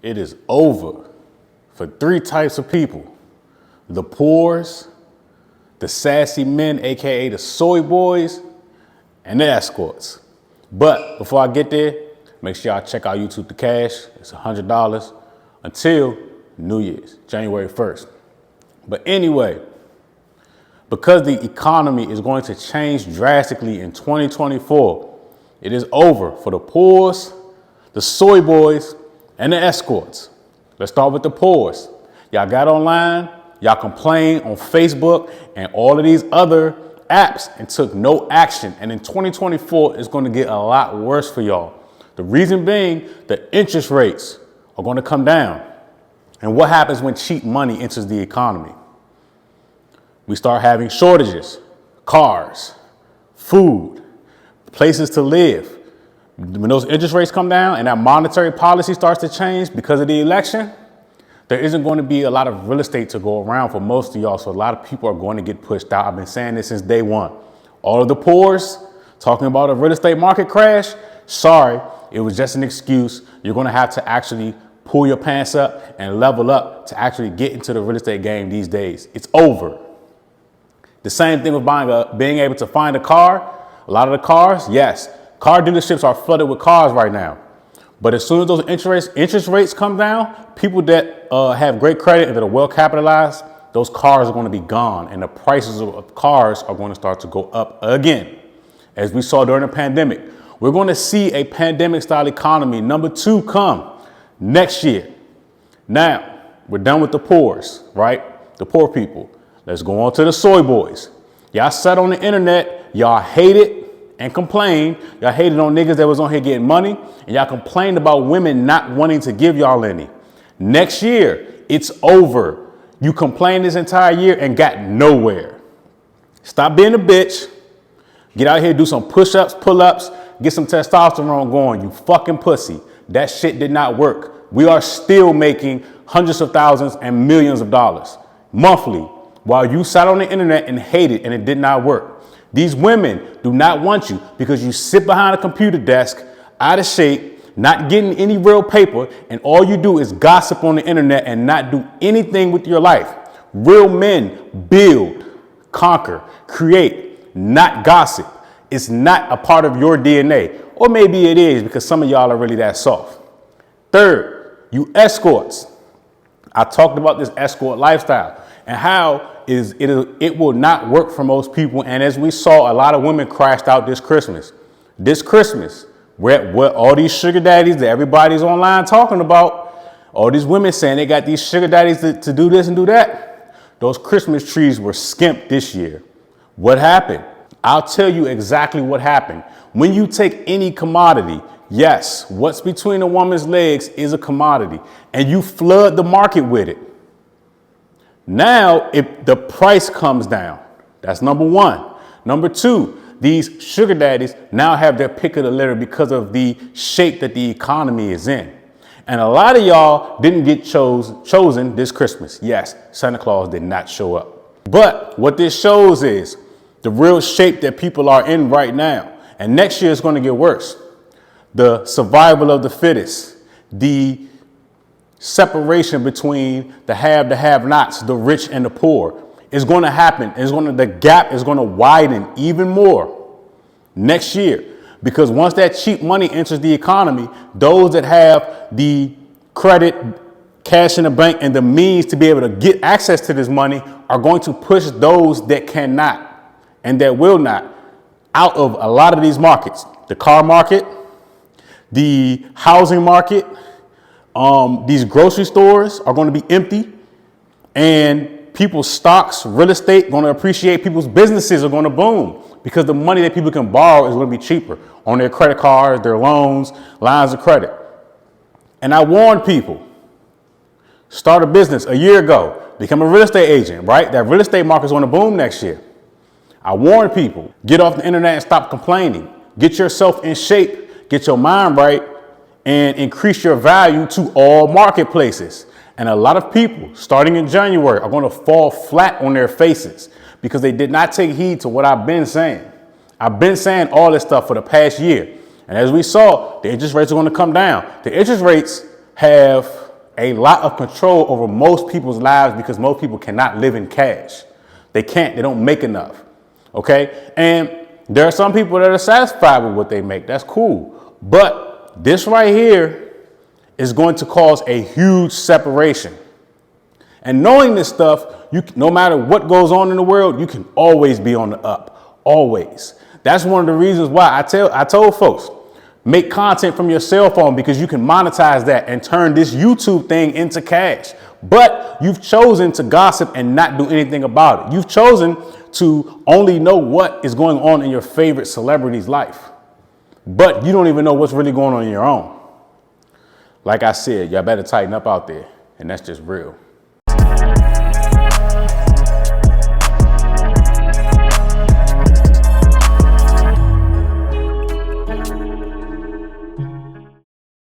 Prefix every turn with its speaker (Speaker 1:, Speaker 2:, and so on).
Speaker 1: It is over for three types of people: the poors, the sassy men, aka the soy boys, and the escorts. But before I get there, make sure y'all check out YouTube to Cash. It's $100 until New Year's, January 1st. But anyway, because the economy is going to change drastically in 2024, it is over for the poors, the soy boys, and the escorts. Let's start with the poors. Y'all got online, y'all complained on Facebook and all of these other apps and took no action. And in 2024, it's going to get a lot worse for y'all. The reason being, the interest rates are going to come down. And what happens when cheap money enters the economy? We start having shortages, cars, food, places to live. When those interest rates come down and that monetary policy starts to change because of the election, there isn't going to be a lot of real estate to go around for most of y'all. So a lot of people are going to get pushed out. I've been saying this since day one. All of the poors talking about a real estate market crash. Sorry, it was just an excuse. You're going to have to actually pull your pants up and level up to actually get into the real estate game these days. It's over. The same thing with being able to find a car. A lot of the cars, yes, car dealerships are flooded with cars right now. But as soon as those interest rates come down, people that have great credit and that are well capitalized, those cars are going to be gone. And the prices of cars are going to start to go up again. As we saw during the pandemic, we're going to see a pandemic style economy number 2 come next year. Now, we're done with the poors, right? The poor people. Let's go on to the soy boys. Y'all sat on the internet, y'all hated and complained. Y'all hated on niggas that was on here getting money, and y'all complained about women not wanting to give y'all any. Next year, it's over. You complained this entire year and got nowhere. Stop being a bitch. Get out here, do some push-ups, pull-ups, get some testosterone going, you fucking pussy. That shit did not work. We are still making hundreds of thousands and millions of dollars monthly while you sat on the internet and hated and it did not work. These women do not want you because you sit behind a computer desk, out of shape, not getting any real paper, and all you do is gossip on the internet and not do anything with your life. Real men build, conquer, create, not gossip. It's not a part of your DNA. Or maybe it is because some of y'all are really that soft. Third, you escorts. I talked about this escort lifestyle and how it will not work for most people. And as we saw, a lot of women crashed out this Christmas. This Christmas, where all these sugar daddies that everybody's online talking about, all these women saying they got these sugar daddies to do this and do that. Those Christmas trees were skimped this year. What happened? I'll tell you exactly what happened. When you take any commodity, yes, what's between a woman's legs is a commodity, and you flood the market with it. Now, if the price comes down, that's number one. Number two, these sugar daddies now have their pick of the litter because of the shape that the economy is in. And a lot of y'all didn't get chosen this Christmas. Yes, Santa Claus did not show up. But what this shows is the real shape that people are in right now. And next year is going to get worse. The survival of the fittest, the separation between the have-nots, the rich and the poor is going to happen. The gap is going to widen even more next year, because once that cheap money enters the economy, those that have the credit, cash in the bank, and the means to be able to get access to this money are going to push those that cannot and that will not out of a lot of these markets. The car market, the housing market, these grocery stores are going to be empty, and people's stocks, real estate, going to appreciate. People's businesses are going to boom because the money that people can borrow is going to be cheaper on their credit cards, their loans, lines of credit. And I warned people, start a business a year ago, become a real estate agent, right? That real estate market is going to boom next year. I warned people, get off the internet and stop complaining. Get yourself in shape, get your mind right, and increase your value to all marketplaces. And a lot of people, starting in January, are going to fall flat on their faces because they did not take heed to what I've been saying. I've been saying all this stuff for the past year. And as we saw, the interest rates are going to come down. The interest rates have a lot of control over most people's lives because most people cannot live in cash. They can't. They don't make enough. Okay. And there are some people that are satisfied with what they make. That's cool. But this right here is going to cause a huge separation. And knowing this stuff, no matter what goes on in the world, you can always be on the up. Always. That's one of the reasons why I told folks, make content from your cell phone because you can monetize that and turn this YouTube thing into cash. But you've chosen to gossip and not do anything about it. You've chosen to only know what is going on in your favorite celebrity's life. But you don't even know what's really going on in your own. Like I said, y'all better tighten up out there. And that's just real.